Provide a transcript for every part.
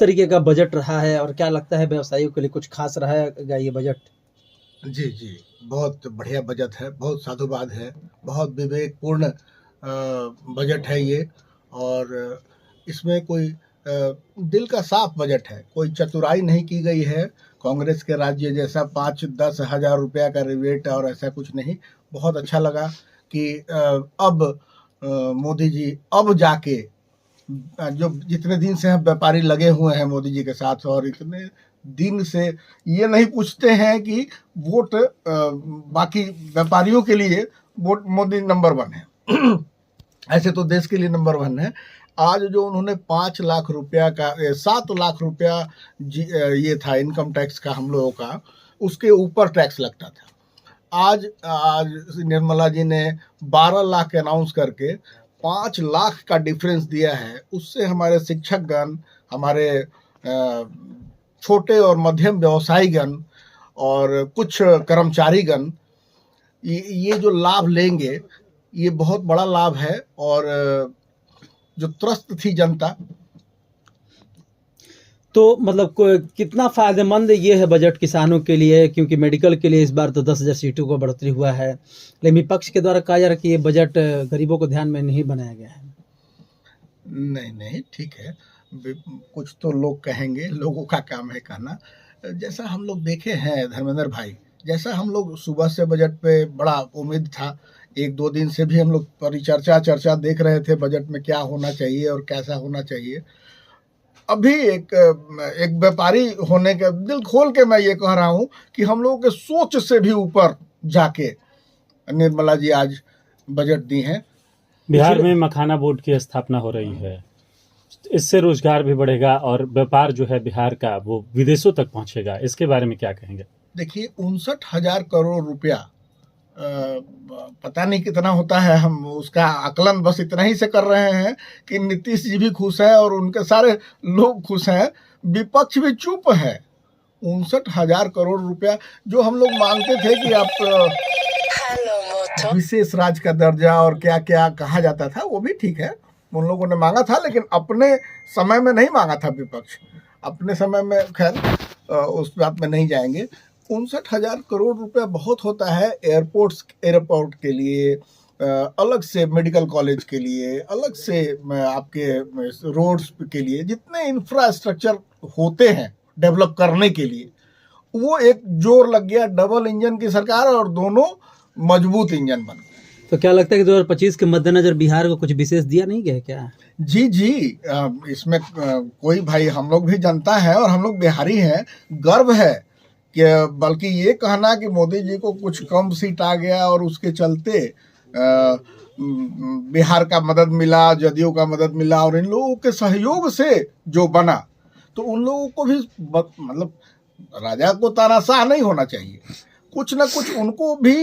तरीके का बजट रहा है और क्या लगता है व्यवसायियों के लिए कुछ खास रहेगा ये बजट? जी, जी। बहुत बढ़िया बजट है, बहुत साधुवाद है, बहुत विवेकपूर्ण बजट है ये। और इसमें कोई दिल का साफ बजट है, कोई चतुराई नहीं की गई है। कांग्रेस के राज्य जैसा 5-10 हज़ार रुपया का रिबेट और ऐसा कुछ नहीं। बहुत अच्छा लगा कि अब मोदी जी अब जाके जो जितने दिन से हम व्यापारी लगे हुए हैं मोदी जी के साथ, और इतने दिन से ये नहीं पूछते हैं कि वोट बाकी व्यापारियों के लिए वोट मोदी नंबर 1 है। ऐसे तो देश के लिए नंबर 1 है। आज जो उन्होंने 5 लाख रुपया का 7 लाख रुपया ये था इनकम टैक्स का हम लोगों का, उसके ऊपर टैक्स लगता था। आज निर्मला जी ने 12 लाख अनाउंस करके 5 लाख का डिफरेंस दिया है। उससे हमारे शिक्षकगण, हमारे छोटे और मध्यम व्यवसायीगण और कुछ कर्मचारीगण ये जो लाभ लेंगे, ये बहुत बड़ा लाभ है। और जो त्रस्त थी जनता, तो मतलब कितना फायदेमंद ये है बजट किसानों के लिए, क्योंकि मेडिकल के लिए इस बार तो 10,000 सीटों को बढ़ोतरी हुआ है, लेकिन विपक्ष के द्वारा कहा जा रहा है कि ये बजट गरीबों को ध्यान में नहीं बनाया गया है। नहीं, ठीक है। कुछ तो लोग कहेंगे, लोगों का काम है कहना। जैसा हम लोग देखे हैं धर्मेंद्र भाई, जैसा हम लोग सुबह से बजट पे बड़ा उम्मीद था, 1-2 दिन से भी हम लोग चर्चा देख रहे थे बजट में क्या होना चाहिए और कैसा होना चाहिए। अभी एक व्यापारी होने के दिल खोल के मैं ये कह रहा हूँ कि हम लोगों के सोच से भी ऊपर जाके निर्मला जी आज बजट दी हैं। बिहार में मखाना बोर्ड की स्थापना हो रही है, इससे रोजगार भी बढ़ेगा और व्यापार जो है बिहार का वो विदेशों तक पहुंचेगा। इसके बारे में क्या कहेंगे? देखिए, 59,000 करोड़ रुपया पता नहीं कितना होता है, हम उसका आकलन बस इतना ही से कर रहे हैं कि नीतीश जी भी खुश हैं और उनके सारे लोग खुश हैं, विपक्ष भी चुप है। 59,000 करोड़ रुपया जो हम लोग मांगते थे कि आप विशेष राज्य का दर्जा और क्या क्या कहा जाता था, वो भी ठीक है, उन लोगों ने मांगा था, लेकिन अपने समय में नहीं मांगा था विपक्ष। अपने समय में खैर उस बात में नहीं जाएंगे। 59,000 करोड़ रुपया बहुत होता है एयरपोर्ट के लिए, अलग से मेडिकल कॉलेज के लिए, अलग से आपके रोड्स के लिए, जितने इंफ्रास्ट्रक्चर होते हैं डेवलप करने के लिए, वो एक जोर लग गया डबल इंजन की सरकार और दोनों मजबूत इंजन बन गए। तो क्या लगता है कि 2025 के मद्देनजर बिहार को कुछ विशेष दिया नहीं गया क्या? जी, इसमें कोई भाई, हम लोग भी जनता है और हम लोग बिहारी हैं, गर्व है कि बल्कि ये कहना कि मोदी जी को कुछ कम सीट आ गया और उसके चलते बिहार का मदद मिला, जदयू का मदद मिला और इन लोगों के सहयोग से जो बना, तो उन लोगों को भी मतलब राजा को तानाशाह नहीं होना चाहिए। कुछ ना कुछ उनको भी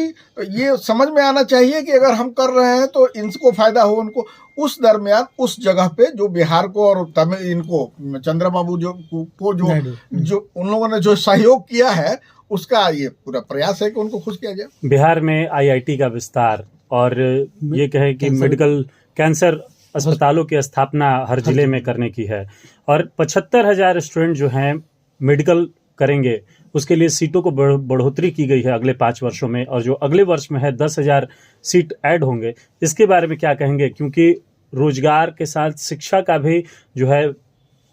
ये समझ में आना चाहिए कि अगर हम कर रहे हैं तो इनको फायदा हो। उनको उस दरमियान उस जगह पे जो बिहार को और इनको चंद्रबाबू जो उन लोगों ने जो सहयोग किया है, उसका ये पूरा प्रयास है कि उनको खुश किया जाए। बिहार में IIT का विस्तार और ये कहे कि मेडिकल कैंसर अस्पतालों की स्थापना हर जिले में करने की है, और 75,000 स्टूडेंट जो हैं मेडिकल करेंगे, उसके लिए सीटों को बढ़ोतरी की गई है अगले 5 वर्षों में, और जो अगले वर्ष में है 10,000 सीट ऐड होंगे। इसके बारे में क्या कहेंगे? क्योंकि रोजगार के साथ शिक्षा का भी जो है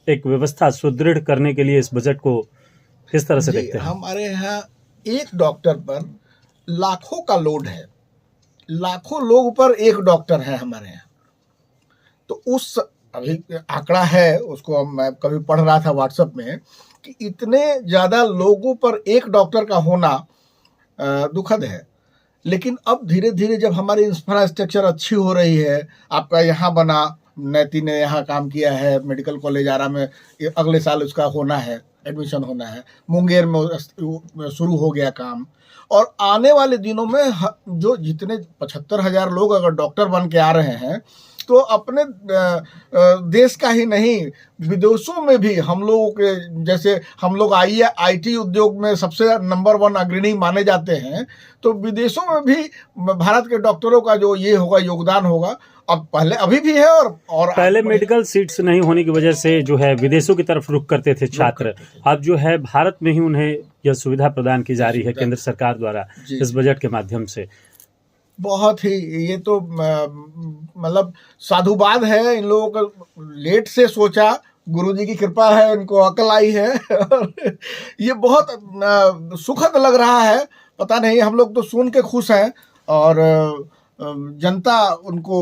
एक व्यवस्था सुदृढ़ करने के लिए इस बजट को किस तरह से देखते हैं? हमारे यहाँ एक डॉक्टर पर लाखों का लोड है, लाखों लोग पर एक डॉक्टर है हमारे यहाँ। तो उस अभी आंकड़ा है, उसको मैं कभी पढ़ रहा था व्हाट्सएप में, कि इतने ज़्यादा लोगों पर एक डॉक्टर का होना दुखद है। लेकिन अब धीरे धीरे जब हमारी इंफ्रास्ट्रक्चर अच्छी हो रही है, आपका यहाँ बना, नैती ने यहाँ काम किया है, मेडिकल कॉलेज आरा में अगले साल उसका होना है, एडमिशन होना है, मुंगेर में शुरू हो गया काम, और आने वाले दिनों में जो जितने 75,000 लोग अगर डॉक्टर बन के आ रहे हैं, तो अपने देश का ही नहीं, विदेशों में भी हम लोगों के, जैसे हम लोग IT उद्योग में सबसे नंबर 1 अग्रणी माने जाते हैं, तो विदेशों में भी भारत के डॉक्टरों का जो ये होगा योगदान होगा, अब पहले अभी भी है और पहले मेडिकल सीट्स नहीं होने की वजह से जो है विदेशों की तरफ रुख करते थे छात्र, अब जो है भारत में ही उन्हें यह सुविधा प्रदान की जा रही है केंद्र सरकार द्वारा इस बजट के माध्यम से। बहुत ही, ये तो मतलब साधुवाद है। इन लोगों का लेट से सोचा, गुरुजी की कृपा है, इनको अकल आई है और ये बहुत सुखद लग रहा है। पता नहीं, हम लोग तो सुन के खुश हैं और जनता उनको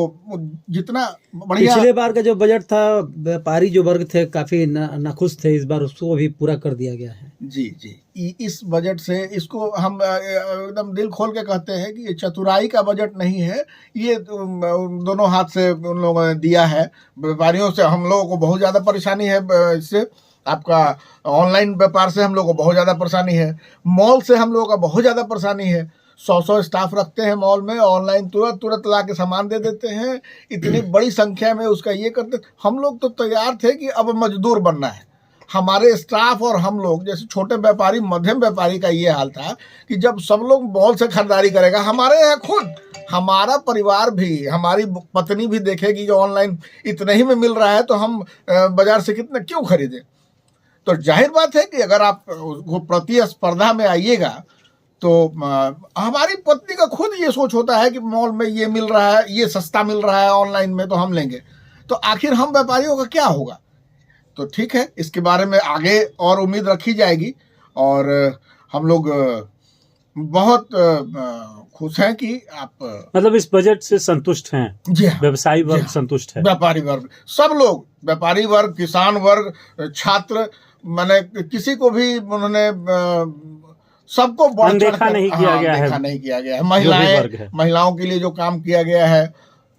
जितना बढ़िया। पिछले बार का जो बजट था, व्यापारी जो वर्ग थे काफी नाखुश थे, इस बार उसको भी पूरा कर दिया गया है। जी जी, इस बजट से इसको हम एकदम दिल खोल के कहते हैं कि ये चतुराई का बजट नहीं है, ये दोनों हाथ से उन लोगों ने दिया है। व्यापारियों से हम लोगों को बहुत ज़्यादा परेशानी है, इससे आपका ऑनलाइन व्यापार से हम लोगों को बहुत ज़्यादा परेशानी है, मॉल से हम लोगों का बहुत ज़्यादा परेशानी है। 100 स्टाफ रखते हैं मॉल में, ऑनलाइन तुरंत ला के सामान दे देते हैं, इतनी बड़ी संख्या में उसका ये करते। हम लोग तो तैयार थे कि अब मजदूर बनना है। हमारे स्टाफ और हम लोग जैसे छोटे व्यापारी, मध्यम व्यापारी का ये हाल था कि जब सब लोग मॉल से खरीदारी करेगा, हमारे यहाँ खुद हमारा परिवार भी, हमारी पत्नी भी देखेगी कि ऑनलाइन इतने ही में मिल रहा है, तो हम बाजार से कितना क्यों खरीदें। तो जाहिर बात है कि अगर आप प्रतिस्पर्धा में आइएगा तो हमारी पत्नी का खुद ये सोच होता है कि मॉल में ये मिल रहा है, ये सस्ता मिल रहा है ऑनलाइन में, तो हम लेंगे। तो आखिर हम व्यापारियों का क्या होगा। तो ठीक है, इसके बारे में आगे और उम्मीद रखी जाएगी और हम लोग बहुत खुश हैं कि आप मतलब इस बजट से संतुष्ट हैं। जी हाँ, व्यवसायी वर्ग संतुष्ट है, व्यापारी वर्ग, सब लोग, व्यापारी वर्ग, किसान वर्ग, छात्र, मैंने किसी को भी उन्होंने सबको अनदेखा नहीं किया गया है, नहीं किया गया है। महिलाओं के लिए जो काम किया गया है,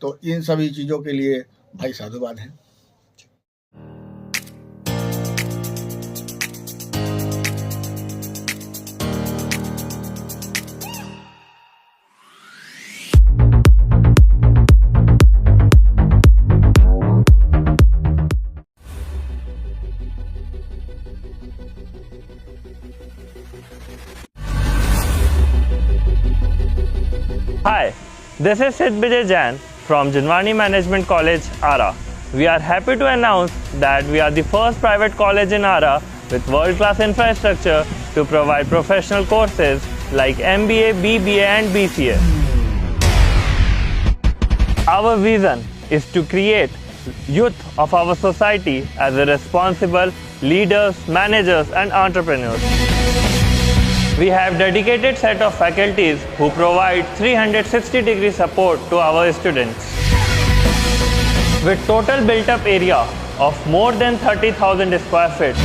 तो इन सभी चीजों के लिए भाई साधुवाद है। Hi, this is Sid Vijay Jain from Jinwani Management College, Ara. We are happy to announce that we are the first private college in Ara with world-class infrastructure to provide professional courses like MBA, BBA and BCA. Our vision is to create youth of our society as a responsible leaders, managers and entrepreneurs. We have dedicated set of faculties who provide 360-degree support to our students. With total built-up area of more than 30,000 square feet,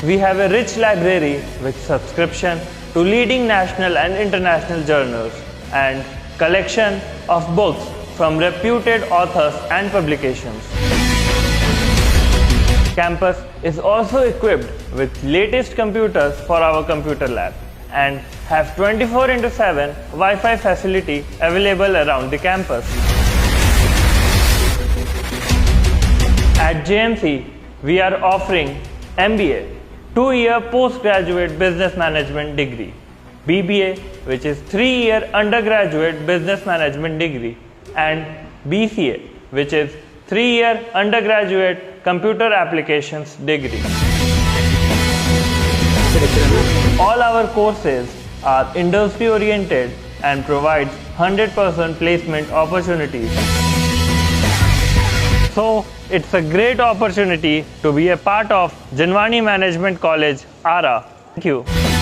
we have a rich library with subscription to leading national and international journals and collection of books from reputed authors and publications. Campus is also equipped with latest computers for our computer lab and have 24/7 Wi-Fi facility available around the campus. At JMC, we are offering MBA, 2-year postgraduate business management degree, BBA, which is 3-year undergraduate business management degree, and BCA, which is 3-year undergraduate computer applications degree. All our courses are industry oriented and provides 100% placement opportunities. So it's a great opportunity to be a part of Jinwani Management College, Ara. Thank you.